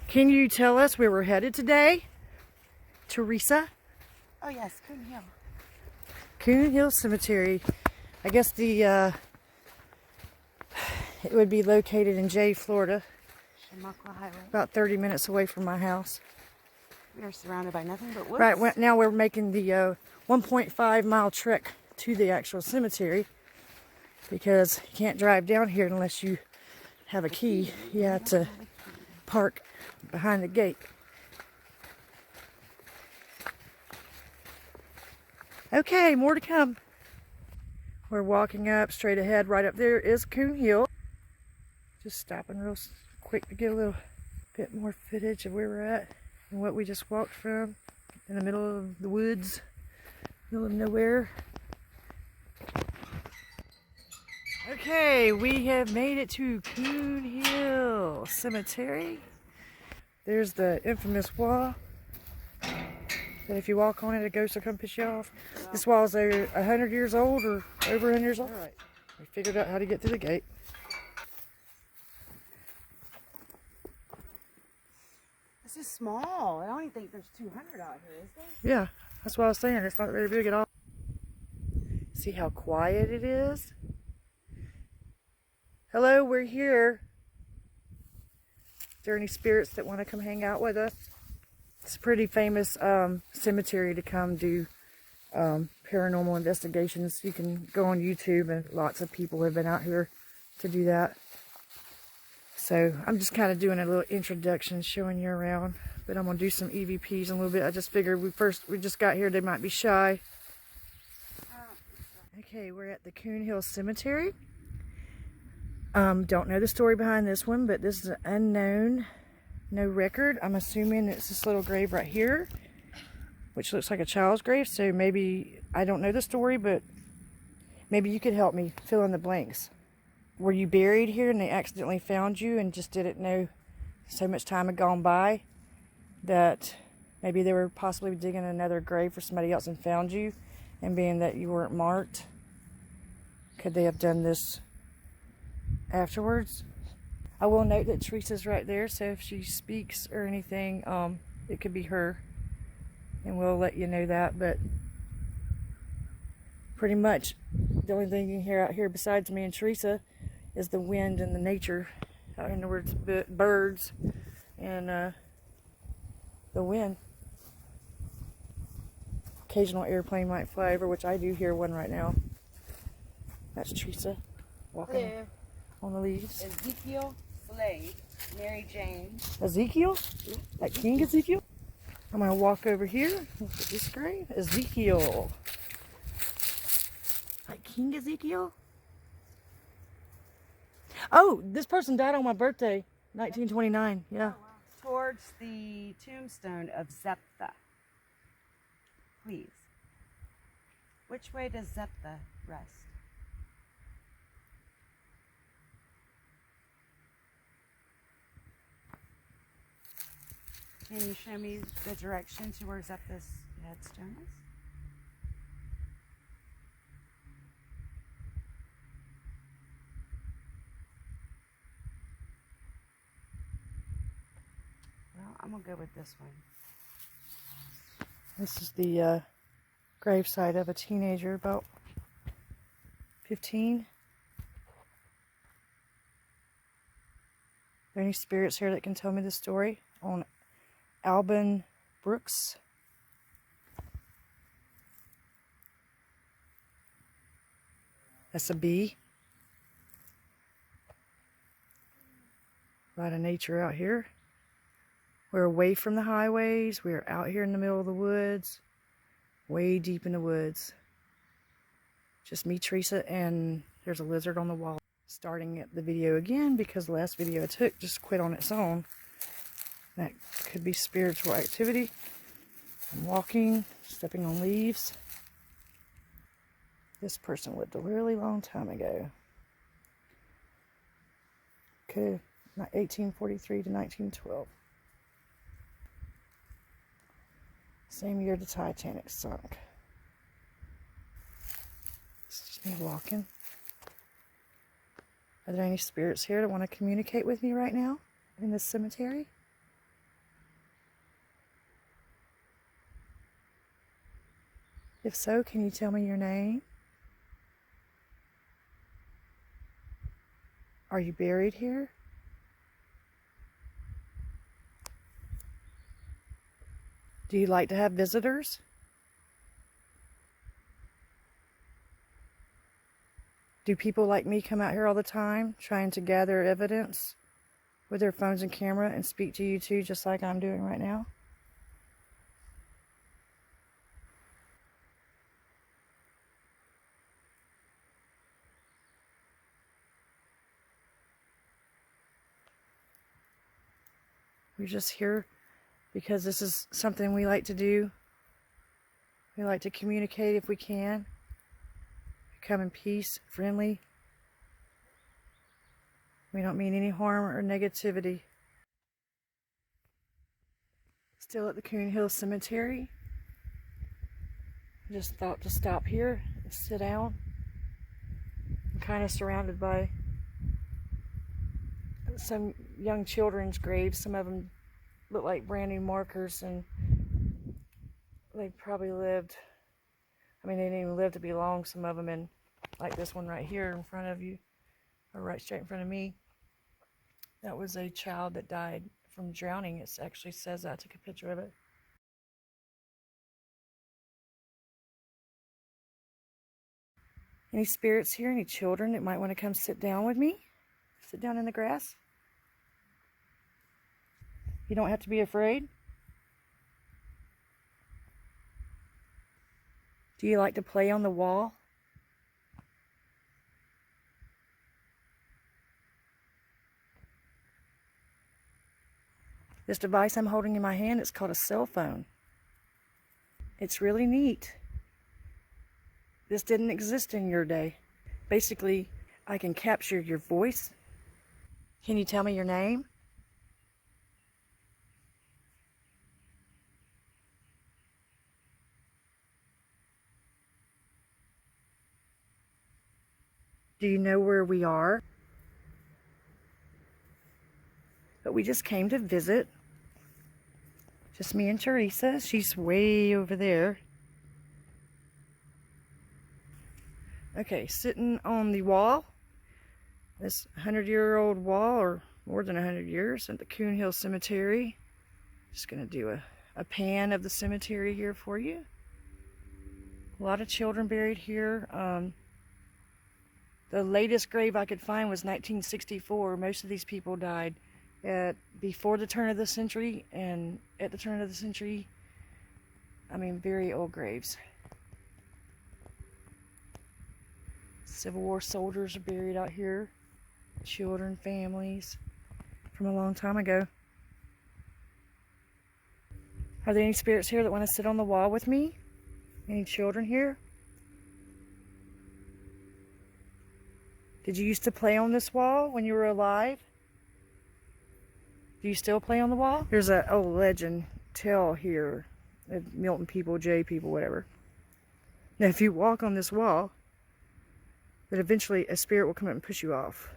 Can you tell us where we're headed today, Teresa? Oh yes, Coon Hill. Coon Hill Cemetery. I guess it would be located in Jay, Florida. Shamaqua Highway. About 30 minutes away from my house. We are surrounded by nothing but woods. Right, now we're making the 1.5 mile trek to the actual cemetery because you can't drive down here unless you have a key. You have to park behind the gate. Okay, more to come. We're walking up straight ahead. Right up there is Coon Hill. Just stopping real quick to get a little bit more footage of where we're at and what we just walked from in the middle of the woods, middle of nowhere. Okay, we have made it to Coon Hill Cemetery. There's the infamous wall that if you walk on it, a ghost will come piss you off. This wall is over 100 years old or over 100 years old. All right, we figured out how to get through the gate. This is small. I don't even think there's 200 out here, is there? Yeah, that's what I was saying. It's not very big at all. See how quiet it is? Hello, we're here. Is there any spirits that want to come hang out with us? It's a pretty famous cemetery to come do paranormal investigations. You can go on YouTube and lots of people have been out here to do that. So I'm just kind of doing a little introduction, showing you around. But I'm going to do some EVPs in a little bit. I just figured we just got here, they might be shy. Okay, we're at the Coon Hill Cemetery. Don't know the story behind this one, but this is an unknown, no record. I'm assuming it's this little grave right here, which looks like a child's grave. So maybe, I don't know the story, but maybe you could help me fill in the blanks. Were you buried here and they accidentally found you and just didn't know so much time had gone by that maybe they were possibly digging another grave for somebody else and found you, and being that you weren't marked, could they have done this afterwards? I will note that Teresa's right there, so if she speaks or anything, it could be her, and we'll let you know that. But pretty much the only thing you can hear out here besides me and Teresa is the wind and the nature. Out in the words, birds and the wind. Occasional airplane might fly over, which I do hear one right now. That's Teresa walking. Hello. On the leaves. Ezekiel Slade, Mary Jane. Ezekiel? Like King Ezekiel? I'm going to walk over here. Look at this grave. Ezekiel. Like King Ezekiel? Oh, this person died on my birthday, 1929. Yeah. Oh, wow. Towards the tombstone of Zephtha. Please. Which way does Zephtha rest? Can you show me the direction to where Zephtha's headstone is? Well, I'm going to go with this one. This is the gravesite of a teenager, about 15. Are there any spirits here that can tell me the story on Alban Brooks? That's a B. A lot of nature out here. We're away from the highways. We're out here in the middle of the woods, way deep in the woods. Just me, Teresa, and there's a lizard on the wall. Starting the video again because the last video I took just quit on its own. That could be spiritual activity. I'm walking, stepping on leaves. This person lived a really long time ago. Okay, 1843 to 1912. Same year the Titanic sunk. It's just me walking. Are there any spirits here that want to communicate with me right now in this cemetery? If so, can you tell me your name? Are you buried here? Do you like to have visitors? Do people like me come out here all the time trying to gather evidence with their phones and camera and speak to you too, just like I'm doing right now? We're just here because this is something we like to do. We like to communicate if we can. Come in peace, friendly. We don't mean any harm or negativity. Still at the Coon Hill Cemetery. Just thought to stop here and sit down. I'm kind of surrounded by some young children's graves. Some of them look like brand new markers, and they probably lived, I mean, they didn't even live to be long, some of them, and like this one right here in front of you, or right straight in front of me. That was a child that died from drowning. It actually says that. I took a picture of it. Any spirits here? Any children that might want to come sit down with me? Sit down in the grass? You don't have to be afraid. Do you like to play on the wall? This device I'm holding in my hand, it's called a cell phone. It's really neat. This didn't exist in your day. Basically, I can capture your voice. Can you tell me your name? Do you know where we are? But we just came to visit. Just me and Teresa. She's way over there. Okay, sitting on the wall. This 100-year-old wall, or more than 100 years, at the Coon Hill Cemetery. Just going to do a pan of the cemetery here for you. A lot of children buried here. The latest grave I could find was 1964. Most of these people died before the turn of the century and at the turn of the century. I mean, very old graves. Civil War soldiers are buried out here. Children, families from a long time ago. Are there any spirits here that want to sit on the wall with me? Any children here? Did you used to play on this wall when you were alive? Do you still play on the wall? There's an old legend tale here of Milton people, Jay people, whatever. Now, if you walk on this wall, that eventually a spirit will come up and push you off.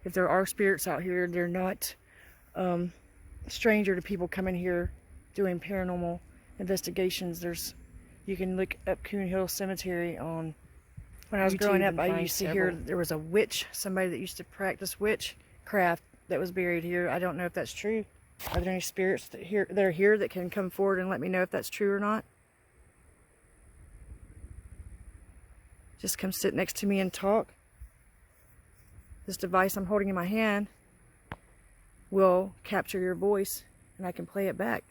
If there are spirits out here, they're not stranger to people coming here doing paranormal investigations. You can look up Coon Hill Cemetery on. When I was growing up, I used to hear there was a witch, somebody that used to practice witchcraft that was buried here. I don't know if that's true. Are there any spirits that are here that can come forward and let me know if that's true or not? Just come sit next to me and talk. This device I'm holding in my hand will capture your voice and I can play it back.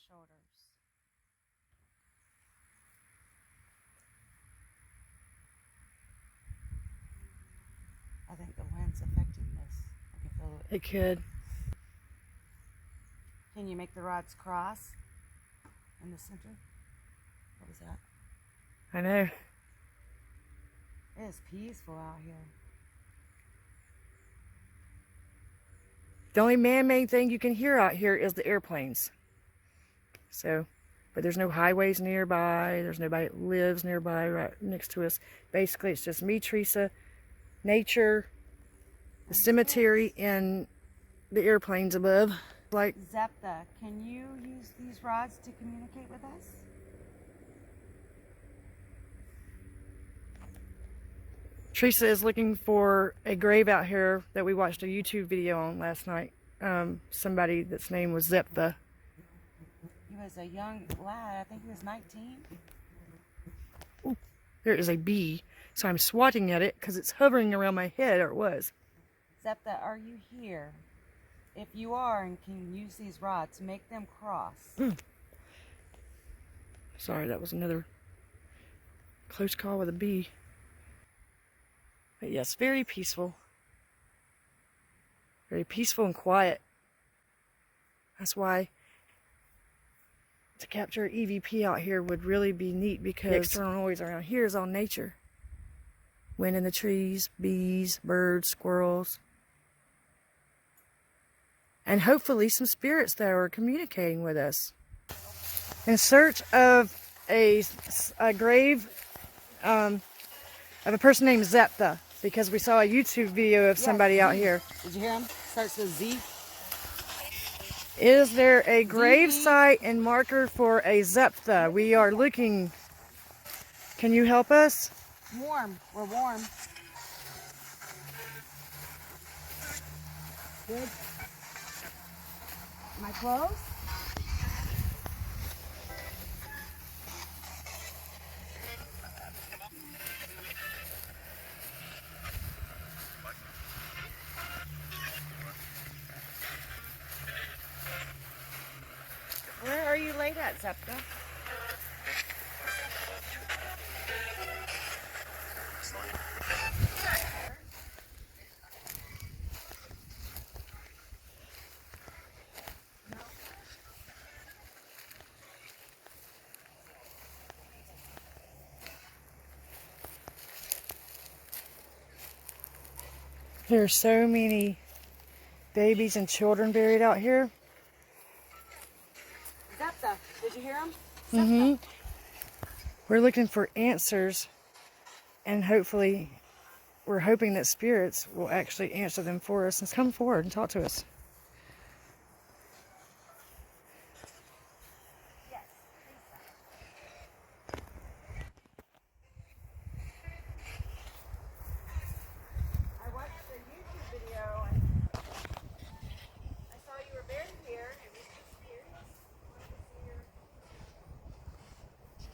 Shoulders. I think the wind's affecting this. I can feel it. It could. Can you make the rods cross in the center? What was that? I know. It is peaceful out here. The only man-made thing you can hear out here is the airplanes. So but there's no highways nearby. There's nobody that lives nearby right next to us. Basically, it's just me, Teresa, nature, the cemetery, and the airplanes above. Like, Zepta, can you use these rods to communicate with us? Teresa is looking for a grave out here that we watched a YouTube video on last night. Somebody that's name was Zepta. He was a young lad. I think he was 19. Ooh, there is a bee, so I'm swatting at it because it's hovering around my head, or it was. Zepta, are you here? If you are and can use these rods, make them cross. Sorry, that was another close call with a bee. But yes, very peaceful. Very peaceful and quiet. That's why to capture EVP out here would really be neat, because the external noise around here is all nature. Wind in the trees, bees, birds, squirrels. And hopefully some spirits that are communicating with us. In search of a grave of a person named Zepta, because we saw a YouTube video of somebody out here. Did you hear him? Starts with Z. Is there a grave site and marker for a Zepta? We are looking. Can you help us? Warm. We're warm. Good. Am I close? Where are you laid at, Zepta? There are so many babies and children buried out here. Zepta, did you hear him? Mm-hmm. We're looking for answers, and hopefully we're hoping that spirits will actually answer them for us and come forward and talk to us. Yes. I watched the YouTube video and I saw you were buried here and was just curious. Wanted to see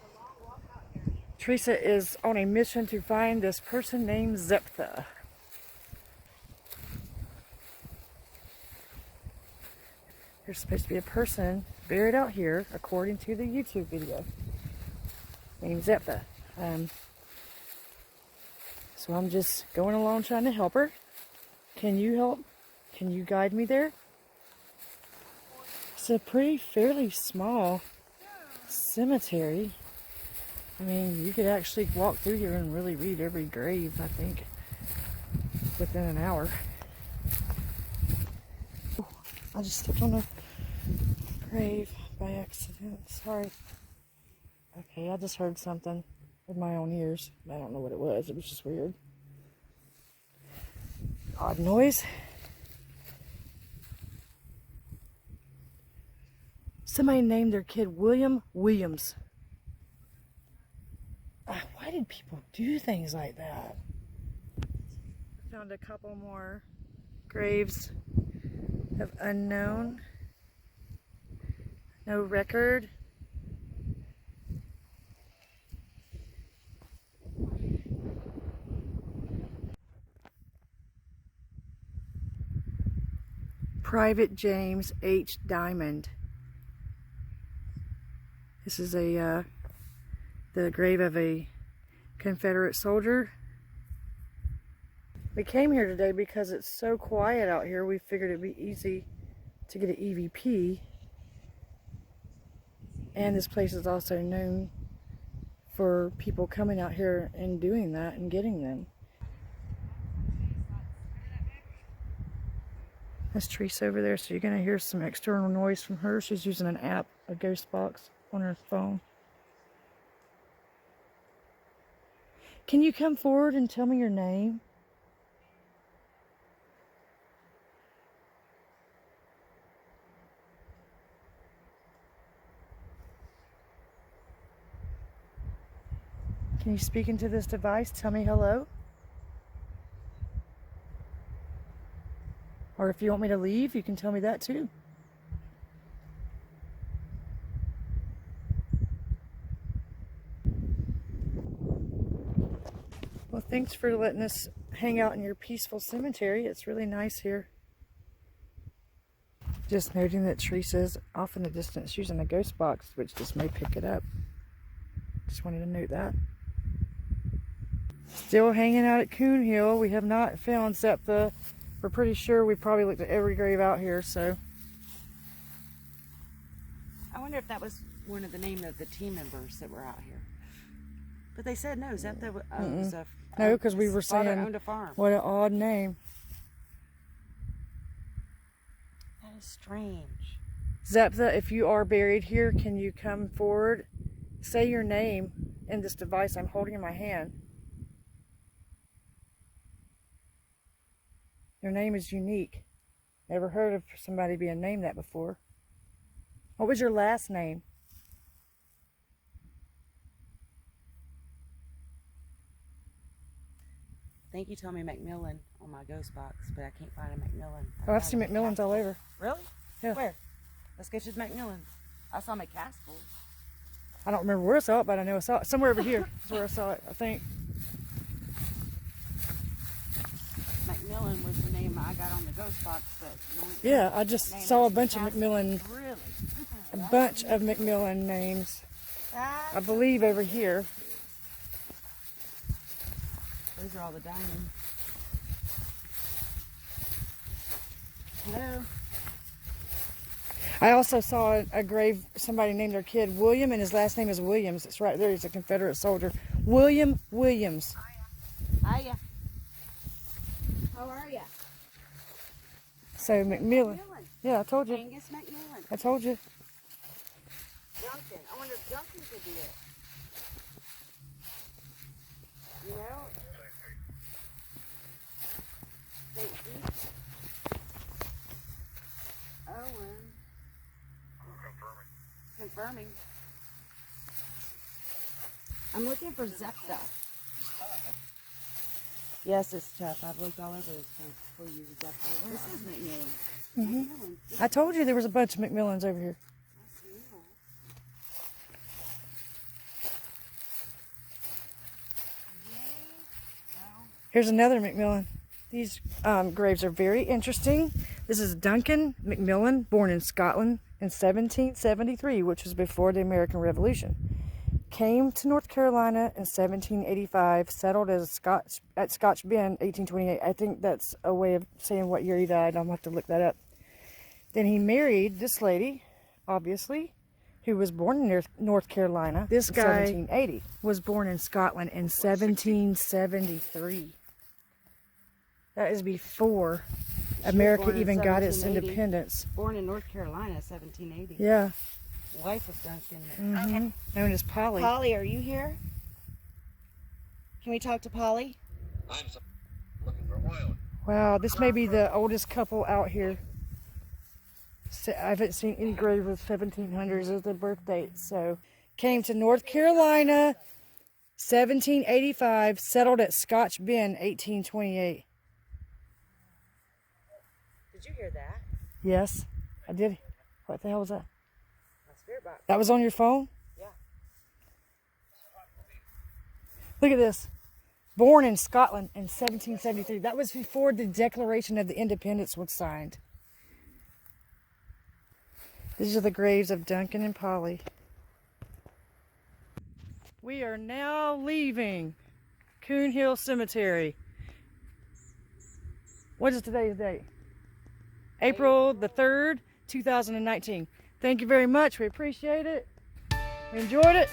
the long walk out here. Teresa is on a mission to find this person named Zepta. There's supposed to be a person buried out here, according to the YouTube video, named Zepta. So I'm just going along trying to help her. Can you help? Can you guide me there? It's a fairly small cemetery. I mean, you could actually walk through here and really read every grave, I think, within an hour. Oh, I just stepped on a grave by accident. Sorry. Okay, I just heard something with my own ears. I don't know what it was. It was just weird. Odd noise. Somebody named their kid William Williams. Why did people do things like that? Found a couple more graves of unknown. No record. Private James H. Diamond. This is the grave of a Confederate soldier. We came here today because it's so quiet out here. We figured it'd be easy to get an EVP. And this place is also known for people coming out here and doing that and getting them. There's Teresa over there, so you're going to hear some external noise from her. She's using an app, a ghost box, on her phone. Can you come forward and tell me your name? Can you speak into this device? Tell me hello. Or if you want me to leave, you can tell me that too. Well, thanks for letting us hang out in your peaceful cemetery. It's really nice here. Just noting that Teresa's off in the distance using a ghost box, which just may pick it up. Just wanted to note that. Still hanging out at Coon Hill. We have not found Zeptha. We're pretty sure we probably looked at every grave out here, so. I wonder if that was one of the name of the team members that were out here. But they said no, Zeptha was a no, because we were father saying owned a farm. what an odd name. That is strange. Zeptha, if you are buried here, can you come forward? Say your name in this device I'm holding in my hand. Your name is unique. Never heard of somebody being named that before. What was your last name? I think you told me McMillan on my ghost box, but I can't find a McMillan. Oh, I've seen McMillans all over. Really? Yeah. Where? Let's go to the McMillan. I saw McCaskill. I don't remember where I saw it, but I know I saw it. Somewhere over here is where I saw it, I think. McMillan was the name I got on the ghost box, but Yeah, I just saw a bunch of McMillan, Really? a bunch of McMillan names. I believe over here. Those are all the diamonds. Hello? I also saw a grave, somebody named their kid William, and his last name is Williams. It's right there. He's a Confederate soldier. William Williams. Hiya. How are ya? So McMillan. Yeah, I told you. Angus McMillan. I told you. Duncan. I wonder if Duncan could be it. You know? St. Pete. Owen. Confirming. I'm looking for Zeptha. Yes, it's tough. I've looked all over this place for you, Zeptha. This is McMillan. I told you there was a bunch of McMillans over here. Here's another McMillan. These graves are very interesting. This is Duncan McMillan, born in Scotland in 1773, which was before the American Revolution. Came to North Carolina in 1785, settled as at Scotch Bend, 1828. I think that's a way of saying what year he died. I'll have to look that up. Then he married this lady, obviously, who was born in North Carolina. This guy 1780 was born in Scotland in 1773. That is before America even got its independence. Born in North Carolina, 1780. Yeah. Wife of Duncan. Mm-hmm. Known as Polly. Polly, are you here? Can we talk to Polly? I'm looking for oil. Wow, this may be the oldest couple out here. I haven't seen any grave with 1700s as their birth date. So, came to North Carolina, 1785, settled at Scotch Bend, 1828. Did you hear that? Yes, I did. What the hell was that? My spirit box. That was on your phone? Yeah. Look at this. Born in Scotland in 1773. That was before the Declaration of Independence was signed. These are the graves of Duncan and Polly. We are now leaving Coon Hill Cemetery. What is today's date? April the 3rd, 2019. Thank you very much. We appreciate it. We enjoyed it.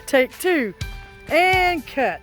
Take 2 and cut.